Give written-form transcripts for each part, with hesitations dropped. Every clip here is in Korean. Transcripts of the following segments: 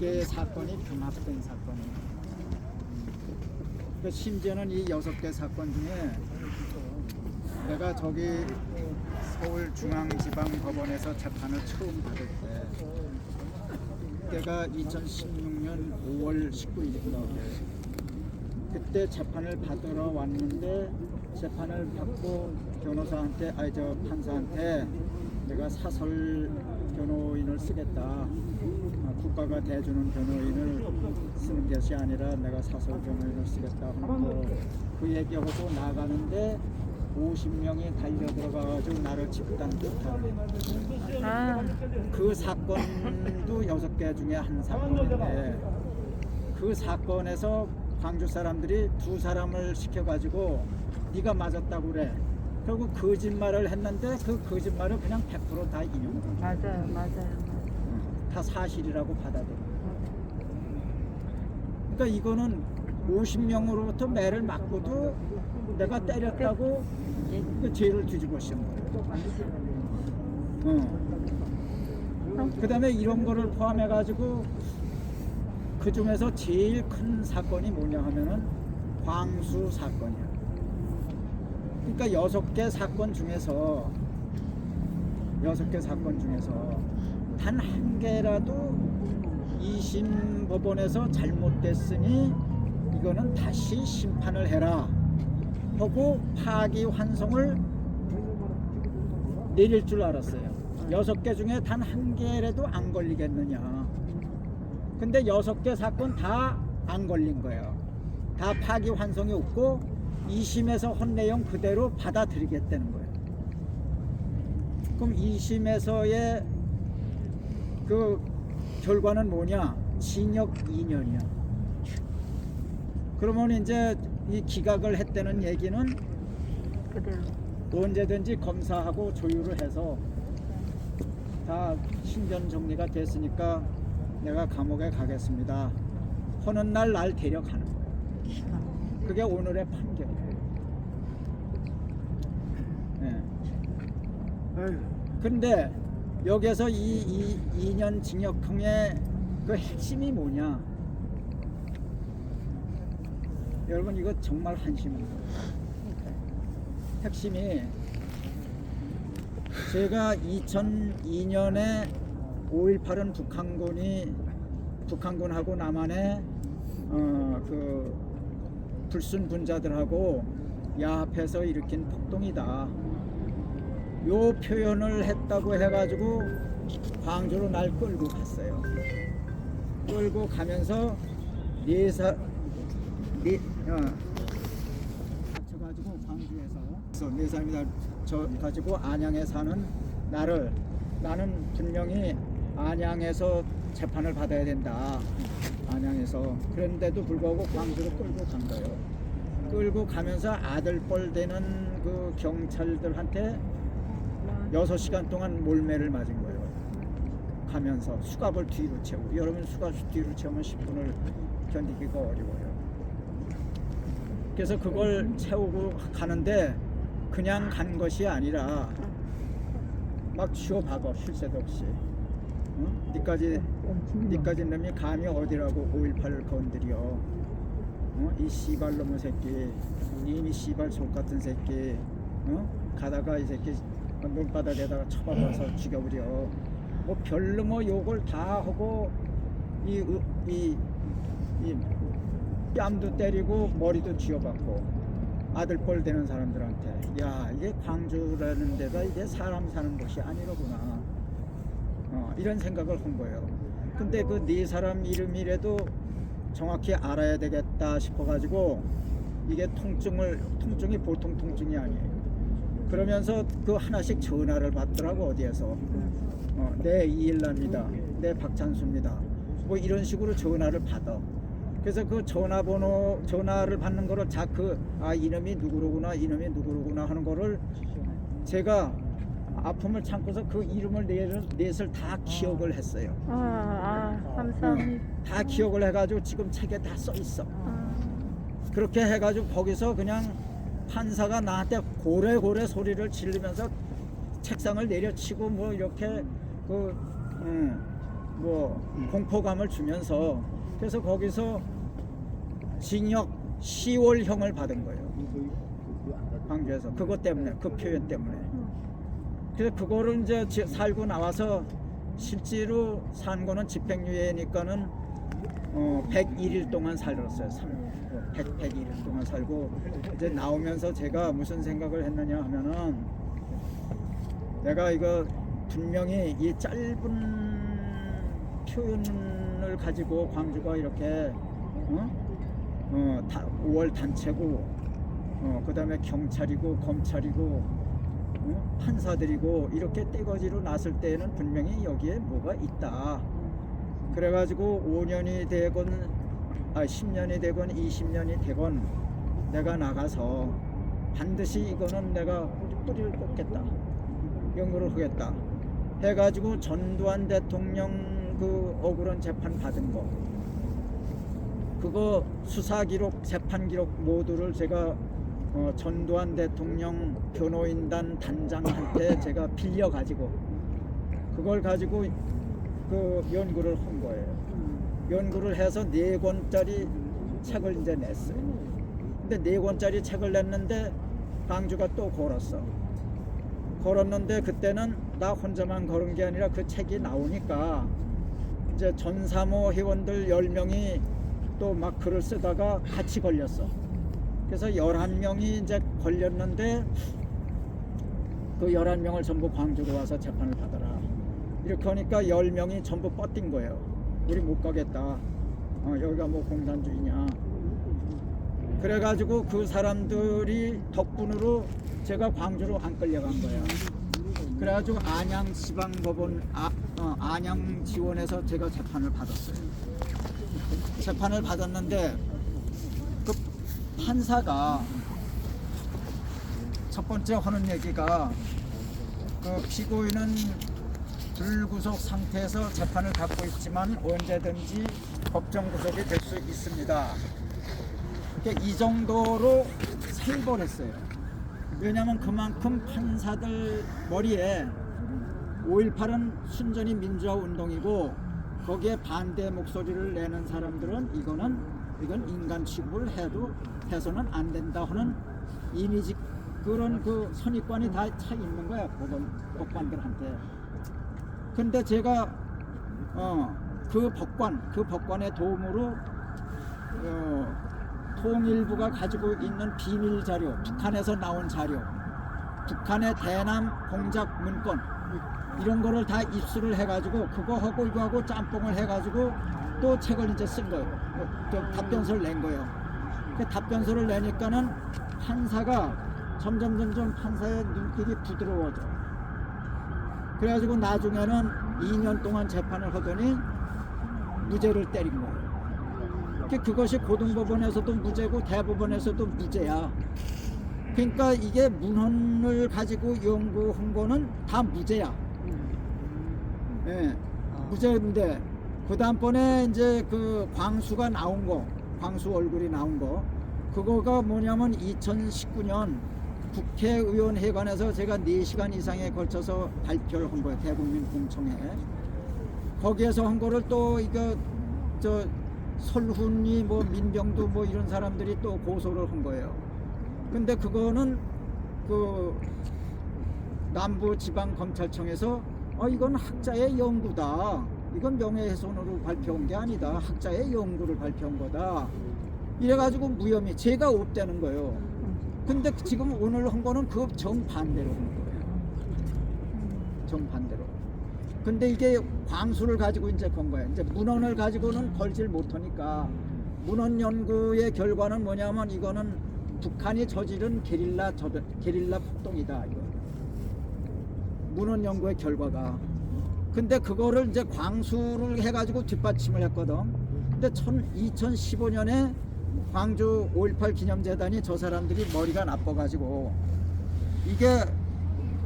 6개의 사건이 병합된 사건이에요. 그 심지어는 이 6개 사건 중에 내가 저기 서울중앙지방법원에서 재판을 처음 받을 때 그때가 2016년 5월 19일인가 그때 재판을 받으러 왔는데 재판을 받고 변호사한테 판사한테 내가 사설 변호인을 쓰겠다. 국가가 대주는 변호인을 쓰는 것이 아니라 내가 사설 변호인을 쓰겠다 하고 그 얘기하고 나가는데 50명이 달려 들어가가지고 나를 집단 격탈을 했는데 그 사건도 6개 중에 한 사건인데 그 사건에서 광주 사람들이 2사람을 시켜가지고 네가 맞았다고 그래. 결국 거짓말을 했는데 그 거짓말을 그냥 100% 다 인용을 맞아요. 다 사실이라고 받아들여. 그러니까 이거는 50명으로부터 매를 맞고도 내가 때렸다고 그 죄를 뒤집어 씌운 거예요. 그 다음에 이런 거를 포함해가지고 그 중에서 제일 큰 사건이 뭐냐 하면은 광수 사건이야. 그러니까 6개 사건 중에서 단 한 개라도 2심 법원에서 잘못됐으니 이거는 다시 심판을 해라 하고 파기환송을 내릴 줄 알았어요. 6개 중에 단 한 개라도 안 걸리겠느냐. 근데 6개 사건 다 안 걸린 거예요. 다 파기환송이 없고 2심에서 한 내용 그대로 받아들이겠다는 거예요. 그럼 2심에서의 그 결과는 뭐냐? 징역 2년이야. 그러면 이제 이 기각을 했다는 얘기는 언제든지 검사하고 조율을 해서 다 신변 정리가 됐으니까 내가 감옥에 가겠습니다 하는 날 데려가는 거예요. 그게 오늘의 판결이에요. 네. 근데 여기서 이 2년 징역형의 그 핵심이 뭐냐? 여러분 이거 정말 한심한 거예요. 핵심이 제가 2002년에 5.18은 북한군하고 남한의 그 불순분자들하고 야합해서 일으킨 폭동이다. 요 표현을 했다고 해가지고 광주로 날 끌고 갔어요. 끌고 가면서 가지고 광주에서 4사람이 저 가지고 안양에 사는 나는 분명히 안양에서 재판을 받아야 된다. 안양에서. 그런데도 불구하고 광주로 끌고 간 거예요. 끌고 가면서 아들뻘 되는 그 경찰들한테 6시간 동안 몰매를 맞은 거예요. 가면서 수갑을 뒤로 채우고. 여러분 수갑 뒤로 채우면 10분을 견디기가 어려워요. 그래서 그걸 채우고 가는데 그냥 간 것이 아니라 막 쥐어박아 쉴 새도 없이. 니까지 놈이 감히 어디라고 5.18을 건드려. 이 씨발 놈의 새끼, 이미 씨발 족같은 새끼. 가다가 이 새끼 눈바닥에다가 쳐박아서 죽여버려. 뭐 별로 뭐 욕을 다 하고 이 뺨도 때리고 머리도 쥐어박고 아들뻘 되는 사람들한테 야 이게 광주라는 데가 이게 사람 사는 곳이 아니로구나. 이런 생각을 한 거예요. 근데 그 4사람 이름이라도 정확히 알아야 되겠다 싶어가지고 이게 통증이 보통 통증이 아니에요. 그러면서 그 하나씩 전화를 받더라고. 어디에서 네 이일남입니다, 네 박찬수입니다, 뭐 이런 식으로 전화를 받아. 그래서 그 전화를 받는 거를 이놈이 누구로구나 하는 거를 제가 아픔을 참고서 그 이름을 넷을 다 기억을 했어요. 감사합니다. 다 기억을 해가지고 지금 책에 다 써 있어. 그렇게 해가지고 거기서 그냥 판사가 나한테 고래고래 소리를 지르면서 책상을 내려치고 뭐 이렇게 뭐 공포감을 주면서 그래서 거기서 징역 10월형을 받은 거예요. 광주에서 그것 때문에 그 표현 때문에. 그래서 그거를 이제 살고 나와서 실제로 산 거는 집행유예니까는 101일 동안 살았어요. 101일 동안 살고 이제 나오면서 제가 무슨 생각을 했느냐 하면은 내가 이거 분명히 이 짧은 표현을 가지고 광주가 이렇게 5월 단체고 그 다음에 경찰이고 검찰이고 판사들이고 이렇게 떼거지로 났을 때에는 분명히 여기에 뭐가 있다. 그래가지고 5년이 되건 10년이 되건 20년이 되건 내가 나가서 반드시 이거는 내가 뿌리를 뽑겠다. 연구를 하겠다. 해가지고 전두환 대통령 그 억울한 재판 받은 거 그거 수사 기록, 재판 기록 모두를 제가 전두환 대통령 변호인단 단장한테 제가 빌려 가지고 그걸 가지고 그 연구를 한 거예요. 연구를 해서 4권짜리 책을 이제 냈어요. 근데 4권짜리 책을 냈는데 광주가 또 걸었는데 그때는 나 혼자만 걸은 게 아니라 그 책이 나오니까 이제 전사모 회원들 10명이 또 막 글을 쓰다가 같이 걸렸어. 그래서 11명이 이제 걸렸는데 그 11명을 전부 광주로 와서 재판을 받아라. 이렇게 하니까 10명이 전부 뻗뛴 거예요. 우리 못 가겠다. 여기가 뭐 공산주의냐. 그래가지고 그 사람들이 덕분으로 제가 광주로 안 끌려간 거예요. 그래가지고 안양지방법원 안양지원에서 제가 재판을 받았어요. 재판을 받았는데 그 판사가 첫 번째 하는 얘기가 그 피고인은 불구속 상태에서 재판을 받고 있지만 언제든지 법정 구속이 될 수 있습니다. 이 정도로 살벌했어요. 왜냐하면 그만큼 판사들 머리에 5.18은 순전히 민주화 운동이고 거기에 반대 목소리를 내는 사람들은 이건 인간 취급을 해서는 안 된다 하는 이미지 그런 그 선입관이 다 차 있는 거야 법관들한테. 근데 제가 그 법관의 도움으로 통일부가 가지고 있는 비밀 자료, 북한에서 나온 자료, 북한의 대남 공작 문건 이런 거를 다 입수를 해가지고 그거하고 이거하고 짬뽕을 해가지고 또 책을 이제 쓴 거예요. 답변서를 낸 거예요. 그 답변서를 내니까는 판사가 점점 판사의 눈길이 부드러워져. 그래가지고 나중에는 2년 동안 재판을 하더니 무죄를 때린 거예요. 그것이 고등법원에서도 무죄고 대법원에서도 무죄야. 그러니까 이게 문헌을 가지고 연구한 거는 다 무죄야. 예, 무죄인데 그 다음번에 이제 그 광수가 나온 거, 광수 얼굴이 나온 거, 그거가 뭐냐면 2019년 국회의원회관에서 제가 4시간 이상에 걸쳐서 발표를 한 거예요. 대국민 공청회. 거기에서 한 거를 또 이거 설훈이 뭐 민병두 뭐 이런 사람들이 또 고소를 한 거예요. 근데 그거는 그 남부지방검찰청에서 이건 학자의 연구다. 이건 명예훼손으로 발표한 게 아니다. 학자의 연구를 발표한 거다. 이래가지고 무혐의 제가 없다는 거예요. 근데 지금 오늘 한 거는 그 정반대로 한 거예요. 정반대로. 근데 이게 광수를 가지고 이제 건 거예요. 이제 문헌을 가지고는 걸질 못하니까 문헌 연구의 결과는 뭐냐면 이거는 북한이 저지른 게릴라 폭동이다. 이거. 문헌 연구의 결과가. 근데 그거를 이제 광수를 해가지고 뒷받침을 했거든. 근데 2015년에 광주 5.18 기념재단이 저 사람들이 머리가 나빠가지고 이게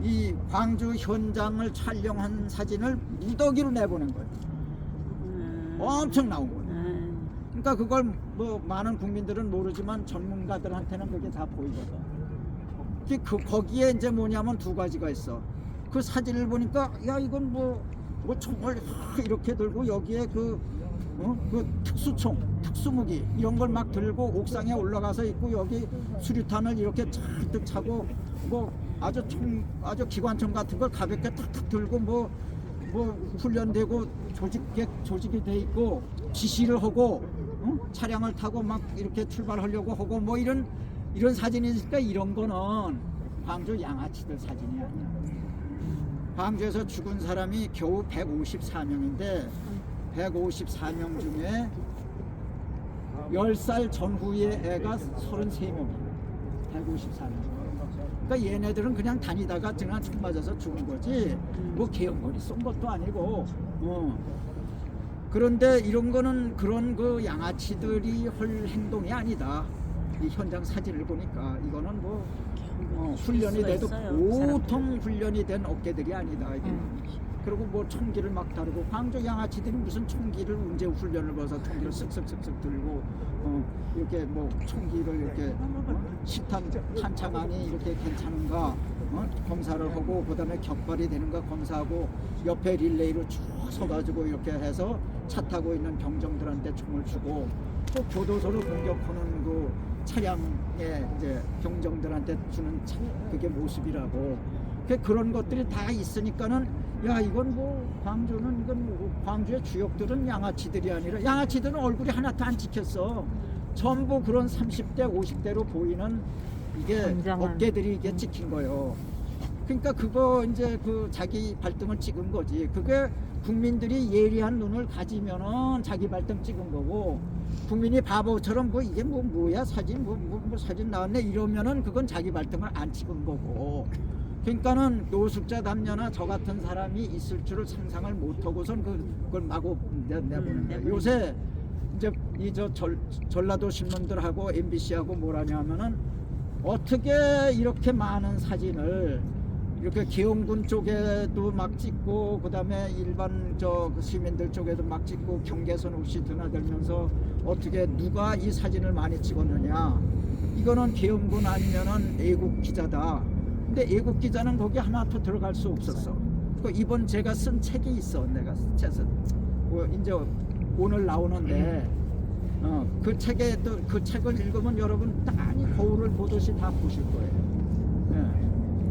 이 광주 현장을 촬영한 사진을 무더기로 내보낸 거예요. 엄청 나온 거예요. 그러니까 그걸 뭐 많은 국민들은 모르지만 전문가들한테는 그게 다 보이거든. 거기에 이제 뭐냐면 두 가지가 있어. 그 사진을 보니까 야 이건 뭐 뭐 총을 이렇게 들고 여기에 그 특수총, 특수무기 이런 걸 막 들고 옥상에 올라가서 있고 여기 수류탄을 이렇게 잔뜩 차고 뭐 아주 기관총 같은 걸 가볍게 탁탁 들고 뭐 훈련되고 조직이 돼 있고 지시를 하고 차량을 타고 막 이렇게 출발하려고 하고 뭐 이런 사진이니까 이런 거는 광주 양아치들 사진이 아니야. 광주에서 죽은 사람이 겨우 154명인데 154명 중에 10살 전후의 애가 33명이에요. 154명. 그러니까 얘네들은 그냥 다니다가 그냥 총 맞아서 죽은 거지 뭐 개연거리 쏜 것도 아니고 그런데 이런 거는 그런 그 양아치들이 할 행동이 아니다. 이 현장 사진을 보니까 이거는 뭐 훈련이 돼도 보통 훈련이 된 어깨들이 아니다. 이게. 그리고 뭐 총기를 막 다루고 광주 양아치들이 무슨 총기를 언제 훈련을 벌어서 총기를 쓱쓱쓱쓱 들고 이렇게 뭐 총기를 이렇게 식탄 탄창안이 이렇게 괜찮은가 검사를 하고 그다음에 격발이 되는가 검사하고 옆에 릴레이로 쭉 서가지고 이렇게 해서 차 타고 있는 병정들한테 총을 주고 또 교도소를 공격하는 그 차량에 이제 병정들한테 주는 그게 모습이라고 그런 것들이 다 있으니까는 야 이건 뭐 광주는 이건 뭐 광주의 주역들은 양아치들이 아니라 양아치들은 얼굴이 하나도 안 찍혔어. 전부 그런 30대 50대로 보이는 이게 굉장한. 어깨들이 이게 찍힌 거예요. 그러니까 그거 이제 그 자기 발등을 찍은 거지. 그게 국민들이 예리한 눈을 가지면은 자기 발등 찍은 거고 국민이 바보처럼 뭐 이게 뭐야 사진 뭐 사진 나왔네 이러면은 그건 자기 발등을 안 찍은 거고. 그러니까는 노숙자 남녀나 저 같은 사람이 있을 줄을 상상을 못하고선 그걸 마구 내보는 거예요. 요새 이제 이 전라도 신문들하고 MBC하고 뭐라냐면은 어떻게 이렇게 많은 사진을 이렇게 계엄군 쪽에도 막 찍고 그다음에 일반 시민들 쪽에도 막 찍고 경계선 없이 드나들면서 어떻게 누가 이 사진을 많이 찍었느냐 이거는 계엄군 아니면은 애국 기자다. 근데 애국 기자는 거기 하나도 들어갈 수 없었어. 그 이번 제가 쓴 책이 있어. 내가 책은 이제 오늘 나오는데 그 책에 또 그 책을 읽으면 여러분 딴이 거울을 보듯이 다 보실 거예요.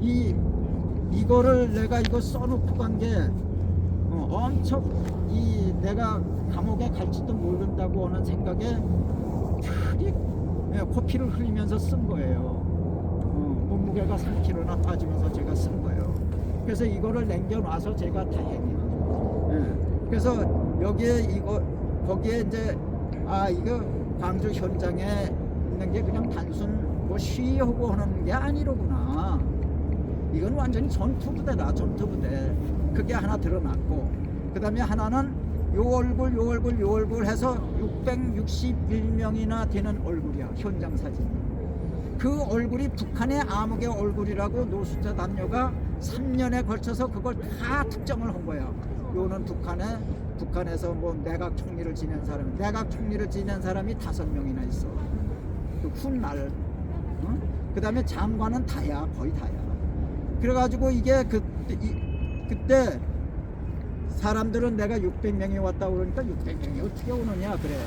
예. 이거를 내가 이거 써놓고 간 게 엄청 내가 감옥에 갈지도 모른다고 하는 생각에 코피를 흘리면서 쓴 거예요. 몸무게가 3kg나 빠지면서 제가 쓴 거예요. 그래서 이거를 남겨놔서 제가 다행이에요. 예. 그래서 여기에 거기에 이제 이거 광주 현장에 있는 게 그냥 단순 뭐 시위하고 하는 게 아니로구나. 이건 완전히 전투부대다. 전투부대. 그게 하나 드러났고 그 다음에 하나는 요 얼굴 해서 661명이나 되는 얼굴이야. 현장 사진. 그 얼굴이 북한의 암흑의 얼굴이라고 노숙자 남녀가 3년에 걸쳐서 그걸 다 특정을 한 거야. 요는 북한에서 뭐 내각 총리를 지낸 사람이 5명이나 있어. 그 훗날. 그 다음에 장관은 다야. 거의 다야. 그래가지고 이게 그때 사람들은 내가 600명이 왔다고 그러니까 600명이 어떻게 오느냐 그래.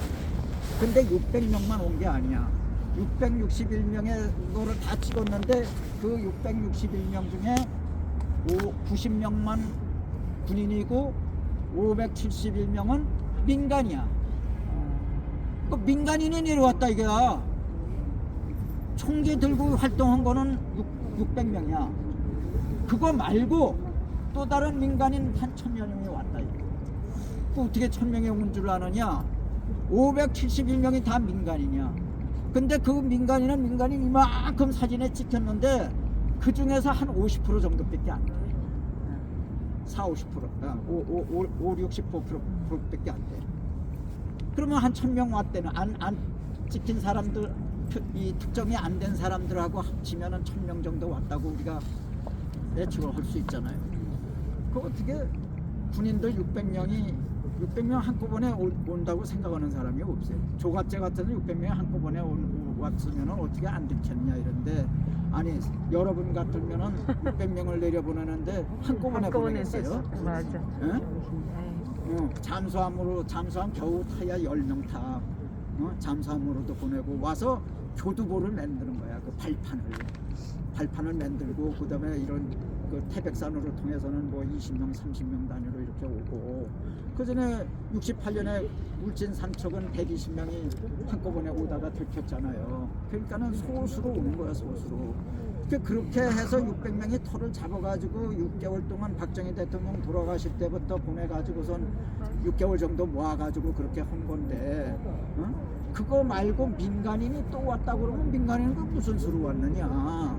근데 600명만 온 게 아니야. 661명의 거를 다 찍었는데 그 661명 중에 90명만 군인이고 571명은 민간이야. 그 민간인이 내려왔다 이거야. 총기 들고 활동한 거는 600명이야. 그거 말고 또 다른 민간인 한 1000여 명이 왔다 이거. 그 어떻게 1000명이 온 줄 아느냐? 571명이 다 민간인이야. 근데 그 민간인은 이만큼 사진에 찍혔는데 그 중에서 한 50% 정도밖에 안 돼. 40, 50%, 60%밖에 안 돼. 그러면 한 1000명 왔대는 안 찍힌 사람들, 이 특정이 안 된 사람들하고 합치면은 1000명 정도 왔다고 우리가 예측을 할 수 있잖아요. 그 어떻게 군인들 600명이 600명 한꺼번에 온다고 생각하는 사람이 없어요. 조갑제 같은 600명이 한꺼번에 왔으면 어떻게 안 들켰냐 이런데, 아니 여러분 같으면은 600명을 내려보내는데 한꺼번에 보내겠어요? 맞아. 응? 잠수함 겨우 타야 10명 타. 잠수함으로도 보내고 와서 교두보를 만드는 거야. 그 발판을 만들고, 그다음에 이런 그 태백산으로 통해서는 뭐 20명, 30명 단위로 이렇게 오고, 그 전에 68년에 울진 삼척은 120명이 한꺼번에 오다가 들켰잖아요. 그러니까는 소수로 오는 거야, 소수로. 그렇게 해서 600명이 터를 잡아가지고 6개월 동안 박정희 대통령 돌아가실 때부터 보내가지고선 6개월 정도 모아가지고 그렇게 한 건데, 그거 말고 민간인이 또 왔다 그러면 민간인은 그 무슨 수로 왔느냐?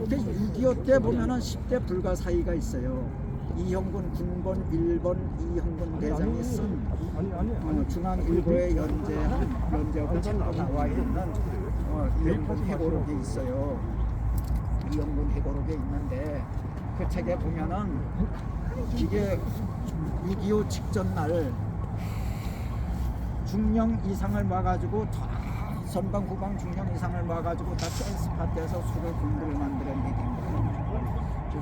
6.25 때 보면은 10대 불가사의가 있어요. 이형군 군번 1번 이형군 대장이 쓴 중앙일보에 연재하고 책으로 나와 있는 이형군 회고록이 있어요. 이형군 회고록에 있는데, 그 책에 보면은 이게 6.25 직전 날 중령 이상을 모아가지고 선방 후방 중령 이상을 모아가지고 다 댄스 파티에서 술을 공부를 만들어낸 얘기입니다.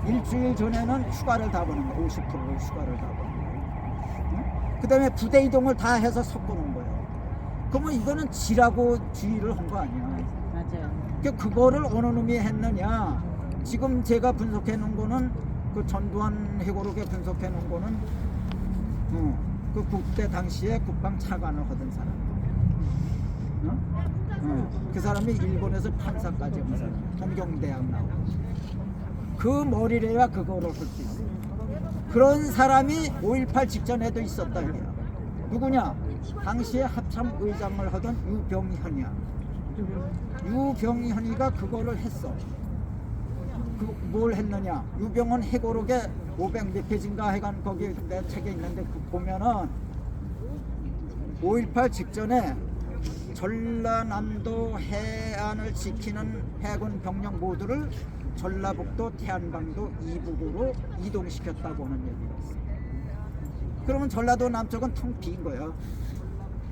일주일 전에는 휴가를 다 보는 거예요. 50%를 휴가를 다 보는 거예요. 그 다음에 부대 이동을 다 해서 섞어놓은 거예요. 그러면 이거는 지라고 주의를 한 거 아니야. 맞아요. 그거를 어느 놈이 했느냐? 지금 제가 분석해 놓은 거는 그 전두환 회고록에 분석해 놓은 거는 그 국대 당시에 국방 차관을 하던 사람. 그 사람이 일본에서 판사까지 한 사람. 한경대학 나오고. 그 머리래야 그거를 할 수 있어. 그런 사람이 5.18 직전에도 있었다 이거야. 누구냐? 당시에 합참 의장을 하던 유병현이야. 유병현이가 그거를 했어. 뭘 했느냐? 유병헌 해고록에 500몇 페이지인가 해간 거기 내 책에 있는데 보면은 5.18 직전에 전라남도 해안을 지키는 해군 병력 모두를 전라북도 태안강도 이북으로 이동시켰다고 하는 얘기가 있어. 그러면 전라도 남쪽은 텅 빈 거야.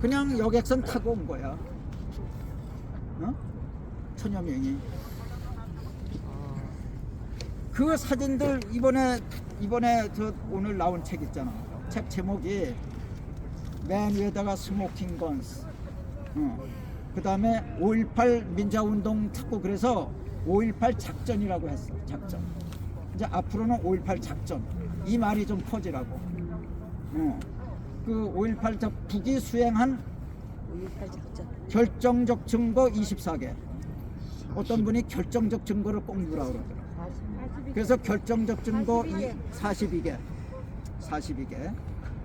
그냥 여객선 타고 온 거야. 천여 명이. 그 사진들 이번에 저 오늘 나온 책 있잖아. 책 제목이 맨 위에다가 스모킹 건스. 그 다음에 5.18 민자운동 찾고, 그래서 5.18 작전이라고 했어. 작전. 이제 앞으로는 5.18 작전. 이 말이 좀 퍼지라고. 그 5.18 북이 수행한 5.18 작전. 결정적 증거 24개. 어떤 분이 결정적 증거를 꼭 누라 그러더라고. 그래서 결정적 증거 42개.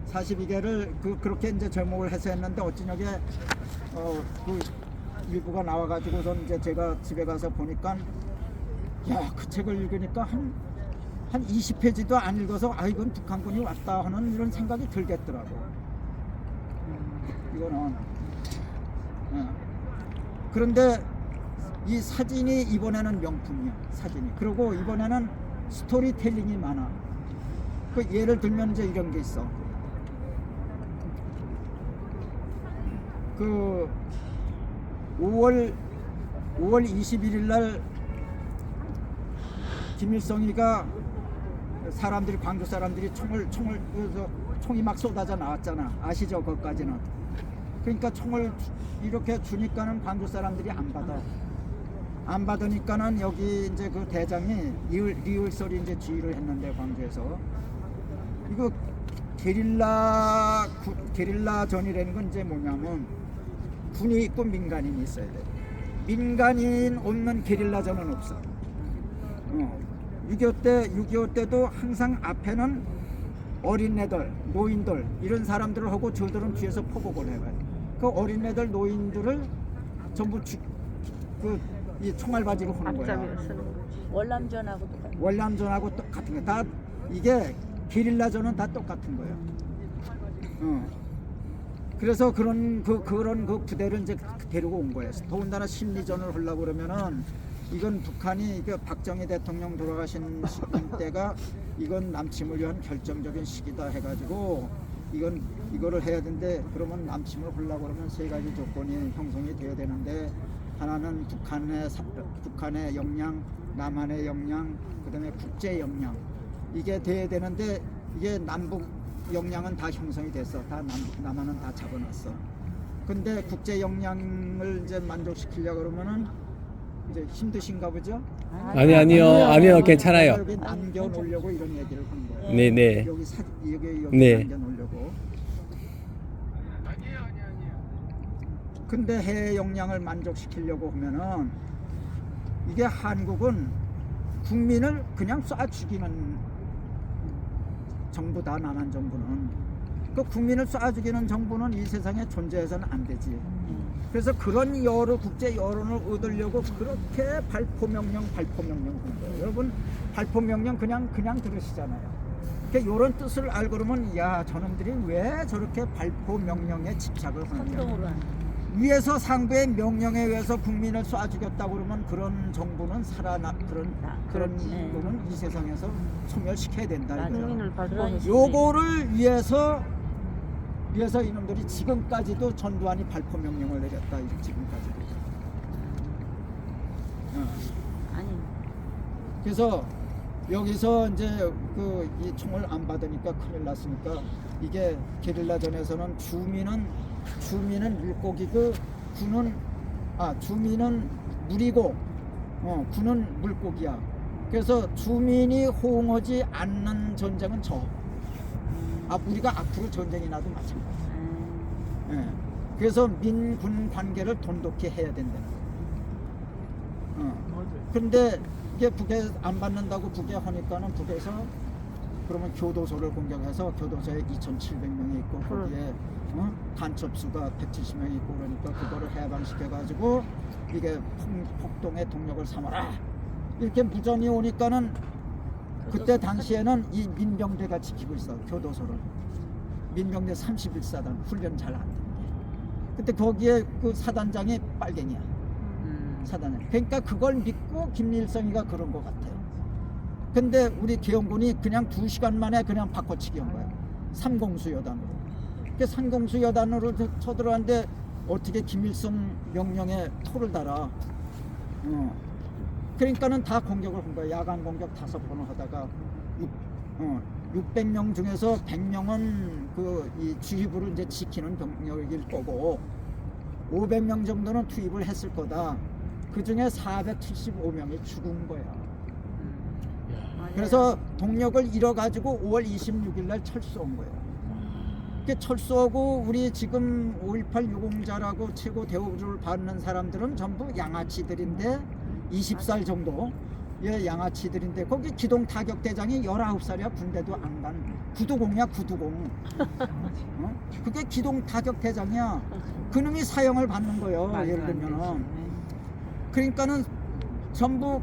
42개를 그렇게 이제 제목을 해서 했는데, 어찌냐게 그 일부가 나와가지고선 이제 제가 집에 가서 보니까, 야, 그 책을 읽으니까 한 20페이지도 안 읽어서 이건 북한군이 왔다 하는 이런 생각이 들겠더라고. 이거는. 그런데 이 사진이 이번에는 명품이야. 사진이. 그리고 이번에는 스토리텔링이 많아. 그 예를 들면 이제 이런 게 있어. 그 5월 21일 날 김일성이가 광주 사람들이 총이 막 쏟아져 나왔잖아. 아시죠? 거기까지는. 그러니까 총을 이렇게 주니까는 광주 사람들이 안 받으니까는 여기 이제 그 대장이 리을설이 이제 지휘를 했는데, 광주에서 이거 게릴라전이라는 건 이제 뭐냐면 군이 있고 민간인이 있어야 돼. 민간인 없는 게릴라전은 없어. 6.25 때도 항상 앞에는 어린애들, 노인들 이런 사람들을 하고, 저들은 뒤에서 포복을 해가요. 그 어린애들, 노인들을 전부 이 총알바지로 하는 거야. 앞잡이를 쓰는 거지. 월남전하고 똑같은 거야. 다 이게 게릴라전은 다 똑같은 거예요. 그래서 그런 부대를 이제 데리고 온 거예요. 더군다나 심리전을 하려고 그러면은, 이건 북한이 박정희 대통령 돌아가신 때가 이건 남침을 위한 결정적인 시기다 해가지고 이거를 해야 되는데 그러면 남침을 하려고 그러면 세 가지 조건이 형성이 되어야 되는데 하나는 북한의 역량, 남한의 역량, 그다음에 국제 역량 이게 돼야 되는데 이게 남북 역량은 다 형성이 됐어. 다 남한은 다 잡아놨어. 근데 국제 역량을 이제 만족시키려고 그러면은 이제 힘드신가 보죠? 아니요, 괜찮아요. 여기 남겨놓으려고 이런 얘기를 한 거예요. 네네. 여기 네. 남겨놓으려고. 근데 해외 역량을 만족시키려고 하면은 이게 한국은 국민을 그냥 쏴 죽이는 정부다. 남한 정부는 그 국민을 쏴 죽이는 정부는 이 세상에 존재해서는 안 되지. 그래서 그런 국제 여론을 얻으려고 그렇게 발포 명령 한 거예요. 여러분 발포 명령 그냥 들으시잖아요. 그러니까 이런 뜻을 알고 그러면 야 저놈들이 왜 저렇게 발포 명령에 집착을 하느냐. 선동으로 하는. 위에서 상부의 명령에 의해서 국민을 쏴 죽였다고 그러면 그런 정부는 그런 네. 거는 이 세상에서 소멸시켜야 된다 이거예요. 국민을 발포했으니. 요거를 위해서 이놈들이 지금까지도 전두환이 발포 명령을 내렸다. 지금까지도. 아니 그래서 여기서 이제 이 총을 안 받으니까 큰일 났으니까 이게 게릴라전에서는 주민은 물고기고 주민은 물이고 군은 물고기야. 그래서 주민이 호응하지 않는 전쟁은 우리가 앞으로 전쟁이 나도 마찬가지야. 예. 그래서 민군 관계를 돈독히 해야 된다는 거예요. 근데 이게 북에 안 받는다고 북에 하니까는 북에서 그러면 교도소를 공격해서 교도소에 2,700명이 있고 거기에 간첩수가 170명이 있고 그러니까 그거를 해방시켜가지고 이게 폭동의 동력을 삼아라 이렇게 무전이 오니까는 그때 당시에는 이 민병대가 지키고 있어. 교도소를 민병대 31사단 훈련 잘 안 되는 게. 그때 거기에 그 사단장이 빨갱이야. 사단장. 그러니까 그걸 믿고 김일성이가 그런 것 같아요. 근데 우리 계엄군이 그냥 2시간 만에 그냥 바꿔치기 한 거야. 삼공수 여단으로. 그 삼공수 여단으로 쳐들어왔는데 어떻게 김일성 명령에 토를 달아. 그러니까는 다 공격을 한 거야. 야간 공격 5번을 하다가 600명 중에서 100명은 이 주의부를 이제 지키는 병력일 거고 500명 정도는 투입을 했을 거다. 그 중에 475명이 죽은 거야. 그래서 동력을 잃어가지고 5월 26일 날 철수한 거예요. 철수하고 우리 지금 5.18 유공자라고 최고 대우를 받는 사람들은 전부 양아치들인데 20살 정도 양아치들인데 거기 기동 타격 대장이 19살이야. 군대도 안 간 구두공이야. 구두공. 그게 기동 타격 대장이야. 그놈이 사형을 받는 거예요. 예를 들면은. 그러니까는 전부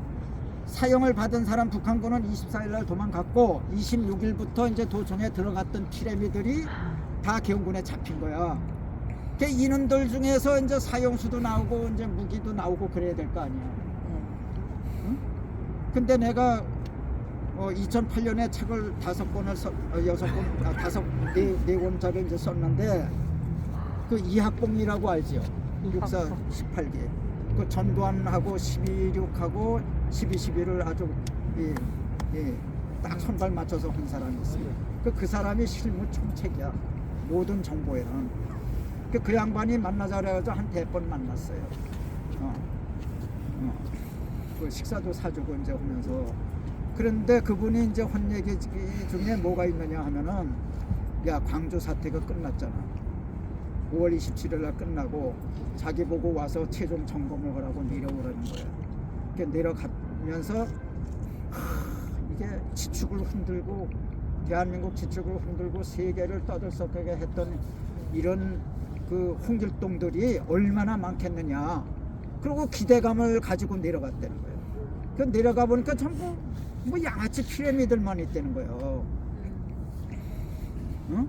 사형을 받은 사람 북한군은 24일 날 도망갔고 26일부터 이제 도청에 들어갔던 피레미들이 다 계엄군에 잡힌 거야. 그 이놈들 중에서 이제 사형수도 나오고 이제 무기도 나오고 그래야 될 거 아니야. 응? 근데 내가 2008년에 책을 4권을 이제 썼는데 그 이학봉이라고 알지요? 육사 18기. 그 전두환하고 12.6하고 12.12를 아주 딱 손발 맞춰서 한 사람이 있어요. 그 사람이 실무 총책이야. 모든 정보에는. 그 양반이 만나자 그래가지고 한 4번 만났어요. 그 식사도 사주고 이제 하면서. 그런데 그분이 이제 한 얘기 중에 뭐가 있느냐 하면은 야 광주 사태가 끝났잖아. 5월 27일 날 끝나고 자기 보고 와서 최종 점검을 하라고 내려오라는 거야. 내려가면서 이게 지축을 흔들고 대한민국 지축을 흔들고 세계를 떠들썩하게 했던 이런 그 홍길동들이 얼마나 많겠느냐. 그리고 기대감을 가지고 내려갔다는 거예요. 그 내려가 보니까 전부 뭐 양아치 피라미들만 있다는 거예요. 응?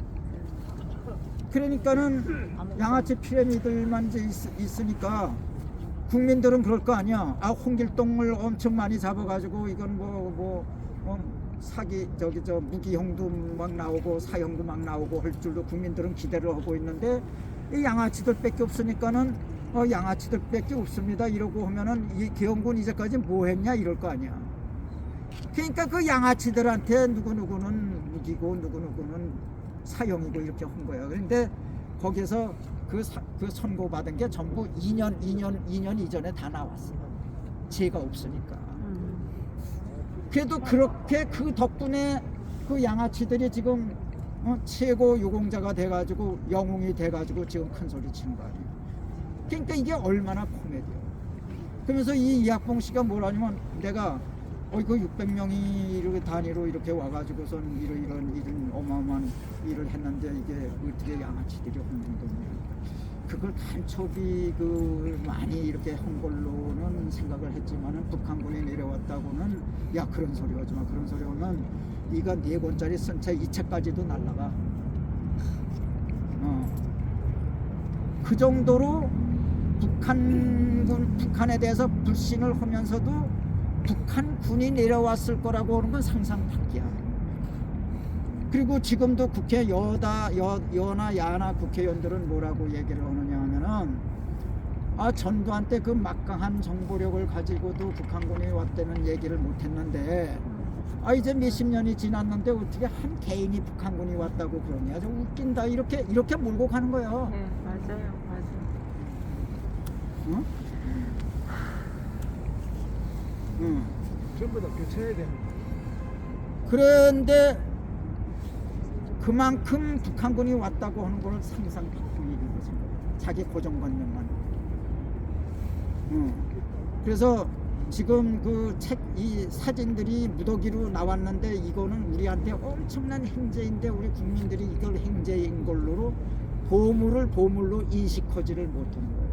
그러니까는 양아치 피라미들만 이제 있으니까 국민들은 그럴 거 아니야. 홍길동을 엄청 많이 잡아가지고 이건 사기 저기 저 무기형도 막 나오고 사형도 막 나오고 할 줄로 국민들은 기대를 하고 있는데 이 양아치들밖에 없으니까는 양아치들밖에 없습니다 이러고 하면은 이 계엄군 이제까지 뭐 했냐 이럴 거 아니야. 그러니까 그 양아치들한테 누구누구는 무기고 누구누구는 사형이고 이렇게 한 거야. 그런데 거기서 그 선고받은 게 전부 2년 이전에 다 나왔어요. 죄가 없으니까. 그래도 그렇게 그 덕분에 그 양아치들이 지금 최고 유공자가 돼가지고 영웅이 돼가지고 지금 큰 소리 치는 거 아니에요. 그러니까 이게 얼마나 코미디야. 그러면서 이 이학봉 씨가 뭐라냐면 내가 이거 600명이 이렇게 단위로 이렇게 와가지고선 이런 어마어마한 일을 했는데 이게 어떻게 양아치들이 혼동되냐. 그걸 간첩이 많이 이렇게 한 걸로는 생각을 했지만은 북한군이 내려왔다고는 야 그런 소리 하지 마. 그런 소리 하면 네가 4권짜리 쓴 책 2책까지도 날라가. 그 정도로 북한에 대해서 불신을 하면서도 북한군이 내려왔을 거라고 하는 건 상상 밖이야. 그리고 지금도 국회 여나 야나 국회의원들은 뭐라고 얘기를 하느냐 하면은 전두환 때 그 막강한 정보력을 가지고도 북한군이 왔다는 얘기를 못 했는데 이제 몇십 년이 지났는데 어떻게 한 개인이 북한군이 왔다고 그러냐. 좀 웃긴다. 이렇게 몰고 가는 거예요. 네, 맞아요. 응? 응. 전부 다 교체해야 됩니다. 그런데 그만큼 북한군이 왔다고 하는 걸 상상 밖의 일이고 자기 고정관념만. 그래서 지금 이 사진들이 무더기로 나왔는데 이거는 우리한테 엄청난 행제인데 우리 국민들이 이걸 행제인 걸로 보물로 인식하지를 못하는 거예요.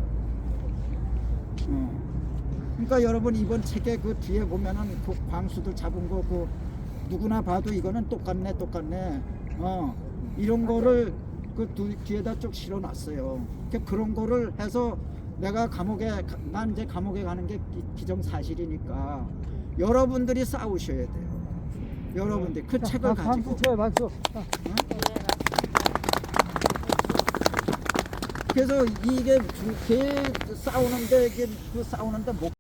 그러니까 여러분 이번 책에 그 뒤에 보면은 그 광수들 잡은 거 누구나 봐도 이거는 똑같네. 이런 거를 뒤에다 쭉 실어놨어요. 그런 거를 해서 내가 난 이제 감옥에 가는 게 기정사실이니까 여러분들이 싸우셔야 돼요. 여러분들 그 책을 가지고. 박수. 그래서 이게 싸우는데